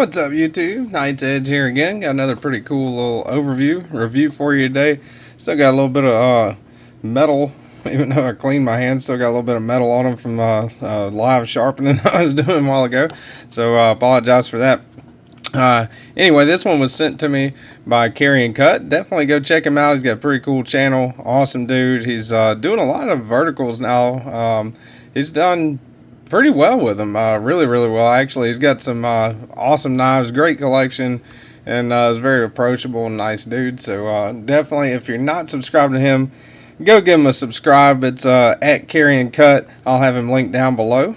What's up, YouTube? Knight's Edge here again. Got another pretty cool little review for you today. Still got a little bit of metal, even though I cleaned my hands, still got a little bit of metal on them from live sharpening I was doing a while ago. So apologize for that. Anyway, this one was sent to me by Carry & Cut. Definitely go check him out. He's got a pretty cool channel. Awesome dude. He's doing a lot of verticals now. He's done pretty well with them, really well actually. He's got some awesome knives, great collection, and is very approachable and nice dude. So definitely, if you're not subscribed to him, go give him a subscribe. It's at Carry & Cut. I'll have him linked down below.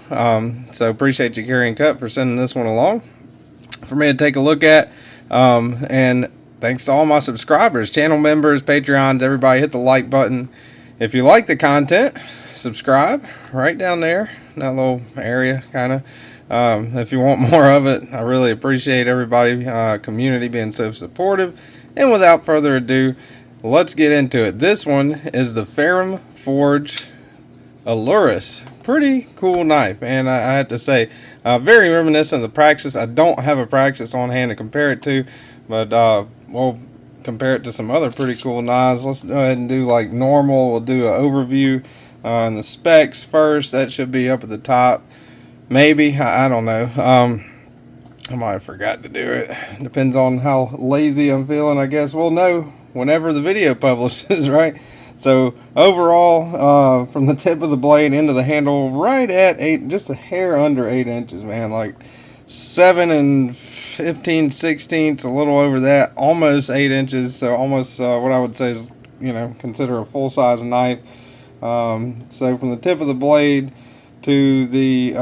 So appreciate you, Carry & Cut, for sending this one along for me to take a look at. And thanks to all my subscribers, channel members, Patreons, everybody. Hit the like button if you like the content. Subscribe right down there, that little area, kind of. If you want more of it, I really appreciate everybody, community being so supportive. And without further ado, let's get into it. This one is the Ferrum Forge Allurus. Pretty cool knife, and I have to say, very reminiscent of the Praxis. I don't have a Praxis on hand to compare it to, but we'll compare it to some other pretty cool knives. Let's go ahead and do like normal. We'll do an overview on the specs first. That should be up at the top. Maybe, I don't know. I might have forgot to do it. Depends on how lazy I'm feeling, I guess. We'll know whenever the video publishes, right? So overall, from the tip of the blade into the handle, right at 8, just a hair under 8 inches, man. Like 7 15/16, a little over that, almost 8 inches. So almost what I would say is, you know, consider a full-size knife. So from the tip of the blade to the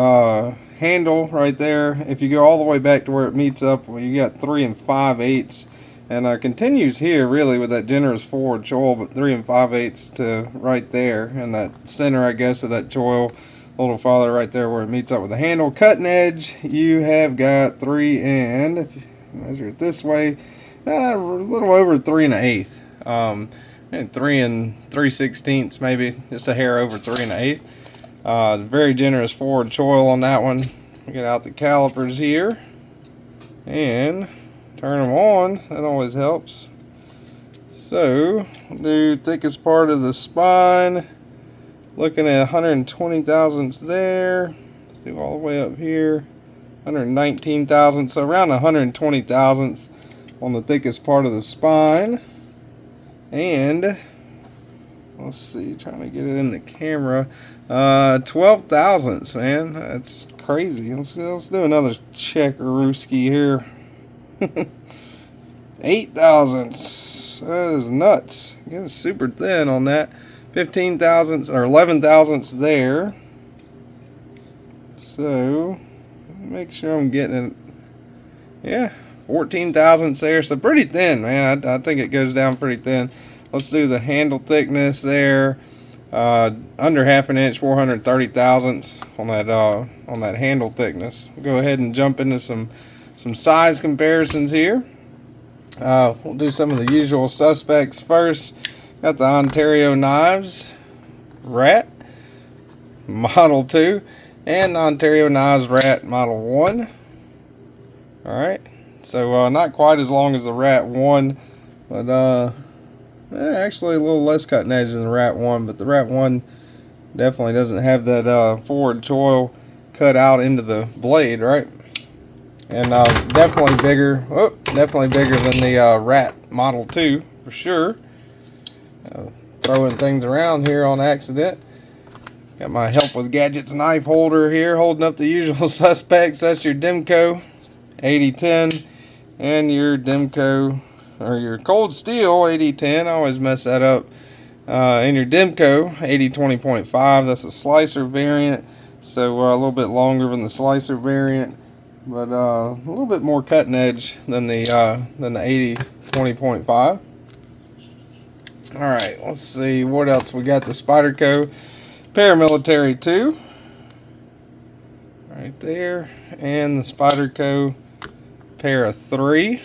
handle right there, if you go all the way back to where it meets up, well, you got 3 5/8, and continues here really with that generous forward choil, but 3 5/8 to right there, and that center, I guess, of that choil, a little farther right there where it meets up with the handle. Cutting edge, you have got 3 and, if you measure it this way, a little over 3 1/8. 3 3/16, maybe just a hair over 3 1/8. Very generous forward choil on that one. We get out the calipers here and turn them on. That always helps. So do thickest part of the spine, looking at 120 thousandths there. Let's do all the way up here, 119 thousandths, so around 120 thousandths on the thickest part of the spine. And let's see, trying to get it in the camera, 12 thousandths, man. That's crazy. Let's do another checkarooski here. 8 thousandths. That is nuts. Getting super thin on that. 15 thousandths or 11 thousandths there. So make sure I'm getting it. Yeah, 14 thousandths there, so pretty thin, man. I think it goes down pretty thin. Let's do the handle thickness there, under 1/2 inch, 430 thousandths on that handle thickness. Go ahead and jump into some size comparisons here. We'll do some of the usual suspects first. Got the Ontario Knives Rat Model 2 and the Ontario Knives Rat Model 1. Alright. So not quite as long as the Rat 1, but actually a little less cutting edge than the Rat 1, but the Rat 1 definitely doesn't have that forward choil cut out into the blade, right? And definitely bigger, definitely bigger than the Rat Model 2 for sure. Throwing things around here on accident. Got my Help with Gadgets knife holder here, holding up the usual suspects. That's your Demco 8010 and your Demco, or your Cold Steel 8010. I always mess that up. And your Demco 8020.5. That's a slicer variant, so a little bit longer than the slicer variant, but a little bit more cutting edge than the 8020.5. All right, let's see what else we got. The Spyderco Paramilitary 2 right there, and the Spyderco Para 3.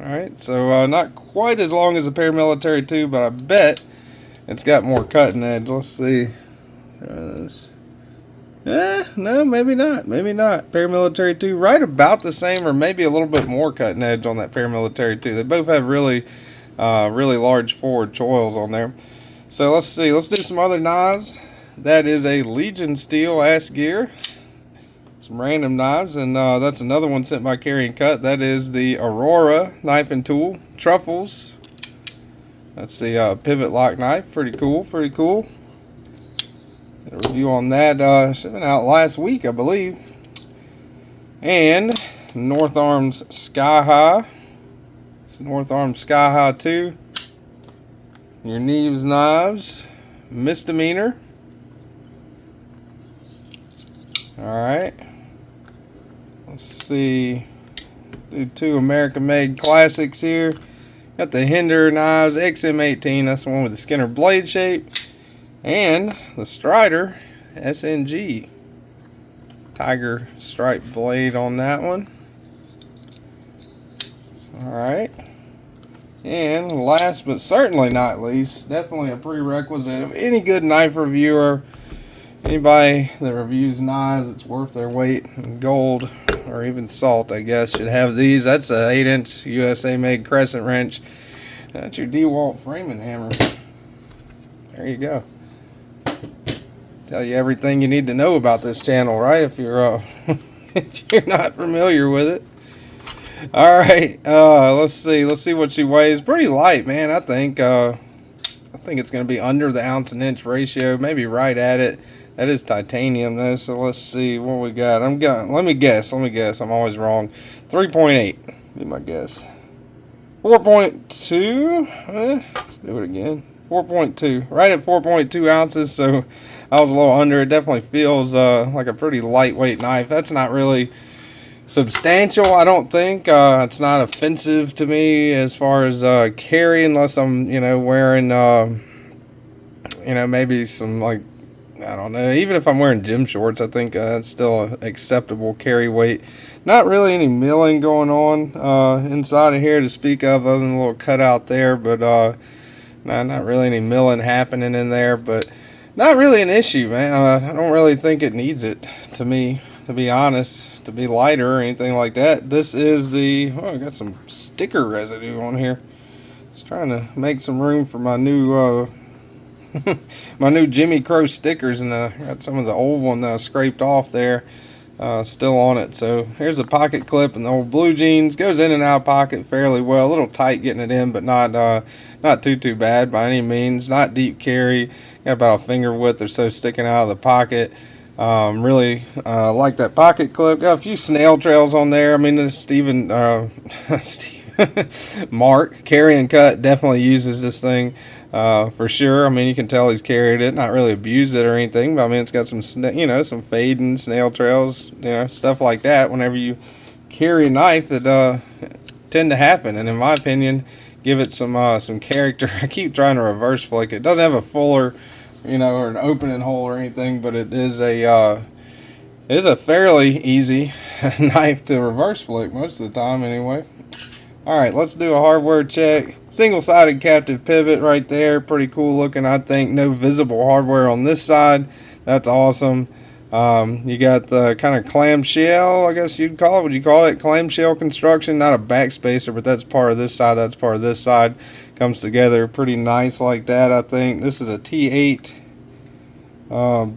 Alright, so not quite as long as the Paramilitary 2, but I bet it's got more cutting edge. Let's see. No, maybe not. Maybe not. Paramilitary 2, right about the same, or maybe a little bit more cutting edge on that Paramilitary 2. They both have really, really large forward choils on there. So let's see. Let's do some other knives. That is a Legion Steel ass gear. Some random knives, and that's another one sent by Carry and Cut. That is the Aurora knife and tool. Truffles. That's the pivot lock knife. Pretty cool. Pretty cool. A review on that sent out last week, I believe. And North Arms Sky High. It's North Arms Sky High 2. Your Knives Knives Misdemeanor. Alright. Let's see. Do 2 American made classics here. Got the Hinder Knives XM18. That's the one with the Skinner blade shape. And the Strider SNG. Tiger stripe blade on that one. Alright. And last but certainly not least, definitely a prerequisite of any good knife reviewer. Anybody that reviews knives that's worth their weight in gold or even salt, I guess, should have these. That's a 8-inch USA made crescent wrench. That's your DeWalt framing hammer. There you go. Tell you everything you need to know about this channel, right? If you're if you're not familiar with it. All right, let's see what she weighs. Pretty light, man. I think it's going to be under the ounce and inch ratio, maybe right at it. That is titanium though, so let's see what we got. Let me guess. I'm always wrong. 3.8. Be my guess. 4.2. Let's do it again. 4.2. Right at 4.2 ounces. So I was a little under. It definitely feels like a pretty lightweight knife. That's not really substantial, I don't think. It's not offensive to me as far as carry, unless I'm, wearing, maybe some, like, I don't know, even if I'm wearing gym shorts, I think it's still an acceptable carry weight. Not really any milling going on inside of here to speak of, other than a little cutout there, but not really any milling happening in there, but not really an issue, man. I don't really think it needs it, to me, to be honest, to be lighter or anything like that. This is the, I got some sticker residue on here. Just trying to make some room for my new my new Jimmy Crow stickers, and I got some of the old one that I scraped off there still on it. So here's a pocket clip and the old blue jeans. Goes in and out of pocket fairly well. A little tight getting it in, but not too bad by any means. Not deep carry. Got about a finger width or so sticking out of the pocket. Really like that pocket clip. Got a few snail trails on there. I mean, this Mark Carry and Cut definitely uses this thing for sure. I mean, you can tell he's carried it, not really abused it or anything, but I mean, it's got some some fading snail trails, stuff like that whenever you carry a knife that tend to happen, and in my opinion give it some character. I keep trying to reverse flick it. It doesn't have a fuller or an opening hole or anything, but it is a fairly easy knife to reverse flick most of the time anyway. Alright, let's do a hardware check. Single-sided captive pivot right there. Pretty cool looking, I think. No visible hardware on this side. That's awesome. You got the kind of clamshell, I guess you'd call it. Would you call it clamshell construction? Not a backspacer, but that's part of this side. That's part of this side. Comes together pretty nice like that, I think. This is a T8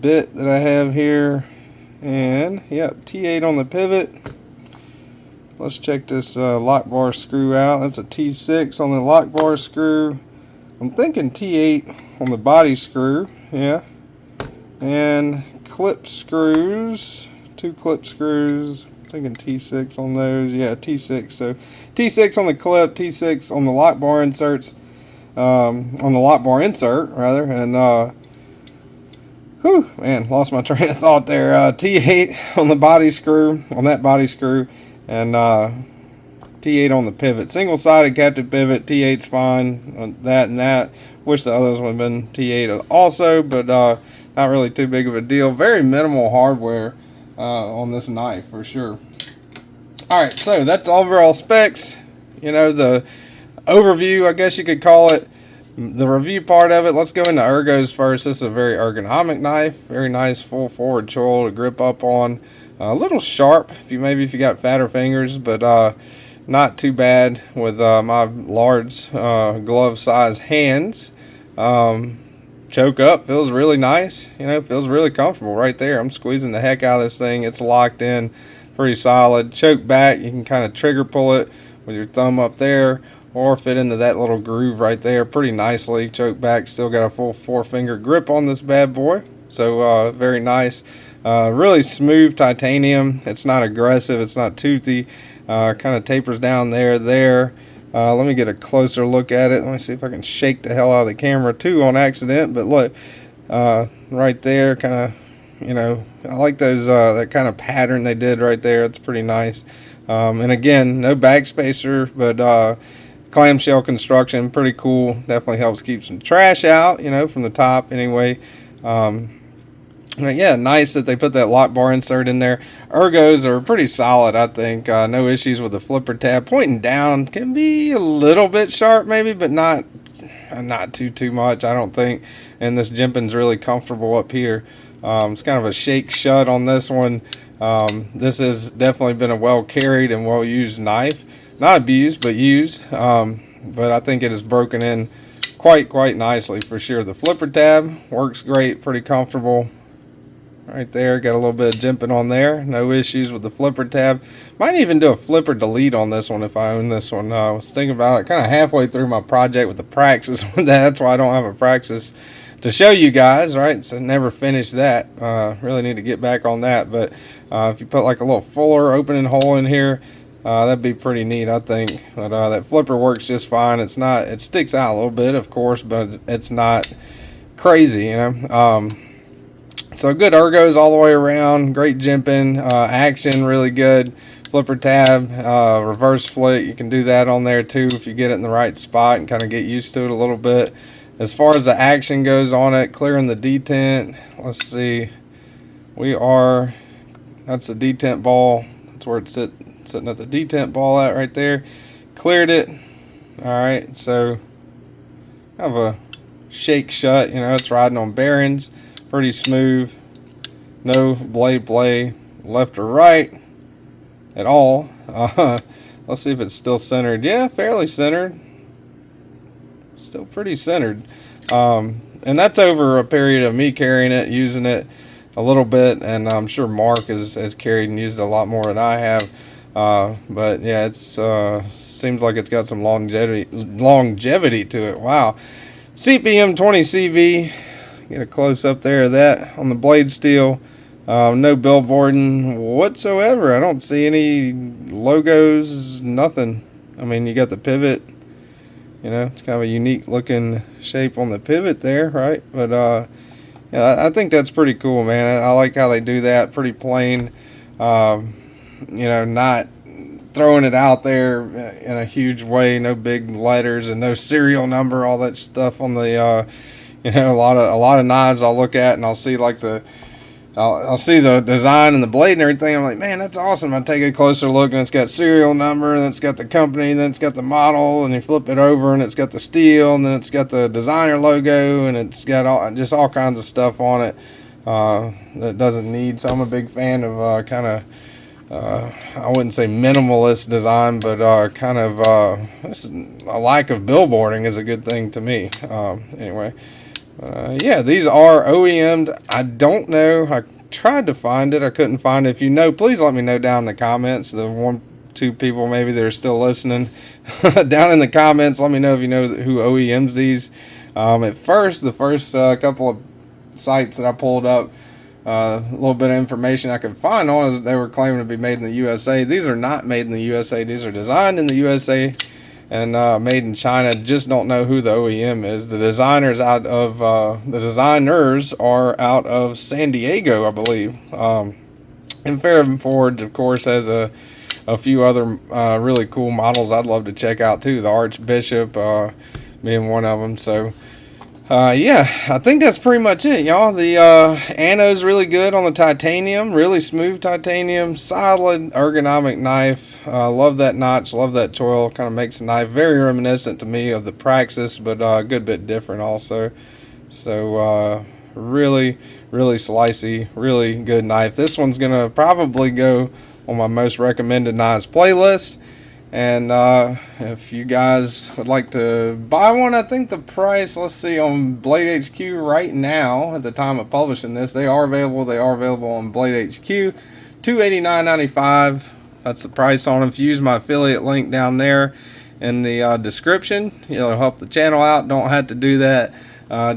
bit that I have here. And, yeah, T8 on the pivot. Let's check this lock bar screw out. That's a T6 on the lock bar screw. I'm thinking T8 on the body screw. Yeah. And clip screws. 2 clip screws. I'm thinking T6 on those. Yeah, T6. So T6 on the clip, T6 on the lock bar inserts. On the lock bar insert, rather. And, whew, man, lost my train of thought there. T8 on the body screw, on that body screw. And T8 on the pivot. Single-sided captive pivot. T8's fine on that and that. Wish the others would have been T8 also, but not really too big of a deal. Very minimal hardware on this knife for sure. Alright, so that's overall specs. The overview, I guess you could call it. the review part of it, let's go into ergos first. This is a very ergonomic knife, very nice full forward choil to grip up on. A little sharp if you got fatter fingers, but not too bad with my large glove size hands. Choke up feels really nice, feels really comfortable right there. I'm squeezing the heck out of this thing. It's locked in pretty solid. Choke back, you can kind of trigger pull it with your thumb up there or fit into that little groove right there pretty nicely. Choke back, still got a full 4-finger grip on this bad boy, so very nice. Really smooth titanium. It's not aggressive, it's not toothy. Kind of tapers down there. Let me get a closer look at it. Let me see if I can shake the hell out of the camera too on accident. But look, right there, kind of, I like those that kind of pattern they did right there. It's pretty nice. And again, no backspacer, but clamshell construction, pretty cool. Definitely helps keep some trash out, from the top anyway. Yeah, nice that they put that lock bar insert in there. Ergos are pretty solid, I think. No issues with the flipper tab. Pointing down can be a little bit sharp maybe, but not too much, I don't think. And this jimping's really comfortable up here. It's kind of a shake shut on this one. This has definitely been a well carried and well used knife. Not abused, but used. But I think it is broken in quite nicely for sure. The flipper tab works great, pretty comfortable. Right there, got a little bit of jimping on there. No issues with the flipper tab. Might even do a flipper delete on this one if I own this one. I was thinking about it kind of halfway through my project with the Praxis. That's why I don't have a Praxis to show you guys, right? So never finished that. Really need to get back on that. But if you put like a little fuller opening hole in here, that'd be pretty neat, I think. But that flipper works just fine. It sticks out a little bit, of course, but it's not crazy, So good ergos all the way around. Great jimping, action really good. Flipper tab, reverse flit. You can do that on there too if you get it in the right spot and kind of get used to it a little bit. As far as the action goes on it, clearing the detent. Let's see. That's the detent ball. That's where it's sitting at the detent ball at right there. Cleared it. All right. So have a shake shut. It's riding on bearings. Pretty smooth, no blade play left or right at all. Let's see if it's still centered. Yeah, fairly centered. Still pretty centered. And that's over a period of me carrying it, using it a little bit, and I'm sure Mark has carried and used it a lot more than I have. But yeah, it seems like it's got some longevity to it. Wow. CPM 20CV. Get a close up there of that on the blade steel. No billboarding whatsoever. I don't see any logos, nothing. I mean, you got the pivot. It's kind of a unique looking shape on the pivot there, right? But yeah, I think that's pretty cool, man. I like how they do that. Pretty plain. Not throwing it out there in a huge way. No big letters and no serial number. All that stuff on the. A lot of knives I'll look at and I'll see like I'll see the design and the blade and everything. I'm like, man, that's awesome. I take a closer look and it's got serial number and it's got the company, and then it's got the model, and you flip it over and it's got the steel, and then it's got the designer logo, and it's got all kinds of stuff on it that doesn't need. So I'm a big fan of I wouldn't say minimalist design, but a lack of billboarding is a good thing to me. Anyway. Yeah, these are OEM'd. I don't know. I tried to find it. I couldn't find it. If you know, please let me know down in the comments. The 1-2 people maybe that are still listening down in the comments, let me know if you know who OEMs these. At first, the first couple of sites that I pulled up, a little bit of information I could find on is they were claiming to be made in the USA. These are not made in the USA. These are designed in the USA and made in China. Just don't know who the OEM is. The designers are out of San Diego, I believe. And Ferrum Forge, of course, has a few other really cool models I'd love to check out too. The Archbishop being one of them. So Yeah, I think that's pretty much it, y'all. The ano's really good on the titanium, really smooth titanium, solid ergonomic knife. Love that notch, love that choil. Kind of makes the knife very reminiscent to me of the Praxis, but a good bit different also. So really, really slicey, really good knife. This one's gonna probably go on my most recommended knives playlist. And if you guys would like to buy one, I think the price, let's see, on BladeHQ right now, at the time of publishing this, they are available. They are available on BladeHQ, $289.95. That's the price on them. If you use my affiliate link down there in the description, it'll help the channel out. Don't have to do that.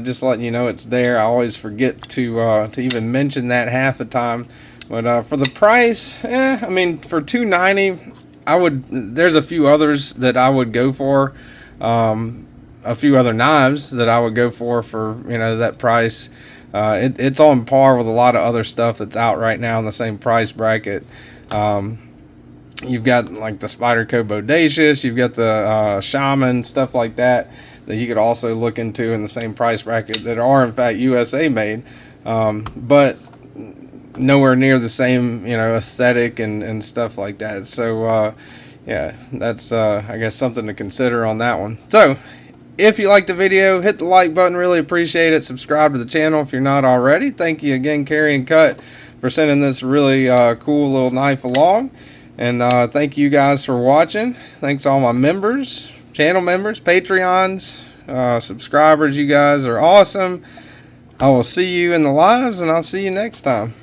Just letting you know it's there. I always forget to even mention that half the time. But for the price, I mean, for $290. There's a few others that I would go for, a few other knives that I would go for that price. It's on par with a lot of other stuff that's out right now in the same price bracket. You've got like the Spyderco Bodacious, you've got the Shaman, stuff like that you could also look into in the same price bracket that are in fact USA made, but nowhere near the same aesthetic and stuff like that. So yeah, that's I guess something to consider on that one. So if you liked the video, hit the like button, really appreciate it. Subscribe to the channel if you're not already. Thank you again, Carry and Cut, for sending this really cool little knife along. And thank you guys for watching. Thanks all my members, channel members, Patreons, subscribers. You guys are awesome. I will see you in the lives, and I'll see you next time.